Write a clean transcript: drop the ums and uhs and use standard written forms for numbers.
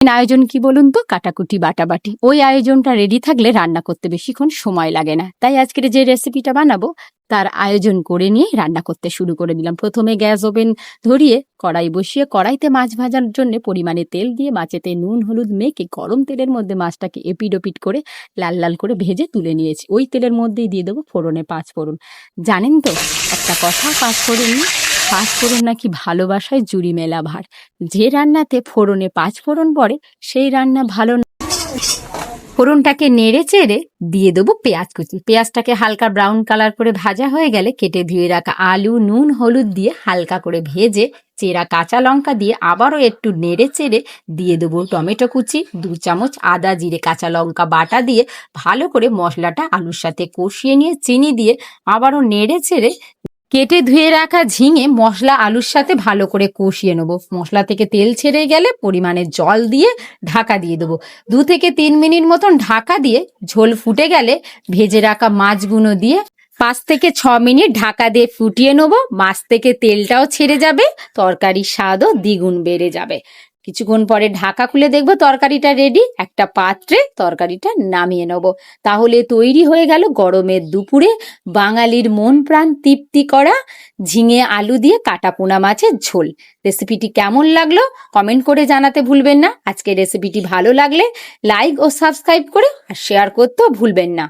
আয়োজন কি বলুন তো? কাটাকুটি বাটাবাটি। ওই আয়োজনটা রেডি থাকলে রান্না করতে বেশিক্ষণ সময় লাগে না। তাই আজকের যে রেসিপিটা বানাবো তার আয়োজন করে নিয়ে রান্না করতে শুরু করে দিলাম। প্রথমে গ্যাস ওভেন ধরিয়ে কড়াই বসিয়ে কড়াইতে মাছ ভাজার জন্য পরিমাণে তেল দিয়ে মাছেতে নুন হলুদ মেখে গরম তেলের মধ্যে মাছটাকে এপিড ওপিড করে লাল লাল করে ভেজে তুলে নিয়েছি। ওই তেলের মধ্যেই দিয়ে দেবো ফোড়নে 5 ফোড়ন। জানেন তো একটা কথা, 5 ফোড়ন নাকি ভালোবাসায় জুড়ি মেলা ভার। যে রান্নাতে ফোড়নে 5 ফোড়ন পড়ে সেই রান্না ভালো না। ফোড়নটাকে নেড়ে চেড়ে দিয়ে দেবো পেঁয়াজ কুচি। পেঁয়াজটাকে হালকা ব্রাউন কালার করে ভাজা হয়ে গেলে কেটে ধুয়ে রাখা আলু নুন হলুদ দিয়ে হালকা করে ভেজে চেরা কাঁচা লঙ্কা দিয়ে আবারও একটু নেড়ে চেড়ে দিয়ে দেবো টমেটো কুচি, 2 চামচ আদা জিরে কাঁচা লঙ্কা বাটা দিয়ে ভালো করে মশলাটা আলুর সাথে কষিয়ে নিয়ে চিনি দিয়ে আবারও নেড়ে চেড়ে কেটে ধুয়ে রাখা ঝিঙে মশলা আলুর সাথে ভালো করে কষিয়ে নেবো। মশলা থেকে তেল ছেড়ে গেলে পরিমাণে জল দিয়ে ঢাকা দিয়ে দেবো। 2 থেকে 3 মিনিট মতন ঢাকা দিয়ে ঝোল ফুটে গেলে ভেজে রাখা মাছগুলো দিয়ে 5 থেকে 6 মিনিট ঢাকা দিয়ে ফুটিয়ে নেবো। মাছ থেকে তেলটাও ছেড়ে যাবে, তরকারির স্বাদও দ্বিগুণ বেড়ে যাবে। কিছুক্ষণ পরে ঢাকা খুলে দেখবো তরকারিটা রেডি। একটা পাত্রে তরকারিটা নামিয়ে নেব। তাহলে তৈরি হয়ে গেল গরমের দুপুরে বাঙালির মন প্রাণ তৃপ্তি করা ঝিঙে আলু দিয়ে কাটা পোনা মাছের ঝোল। রেসিপিটি কেমন লাগলো কমেন্ট করে জানাতে ভুলবেন না। আজকের রেসিপিটি ভালো লাগলে লাইক ও সাবস্ক্রাইব করে আর শেয়ার করতেও ভুলবেন না।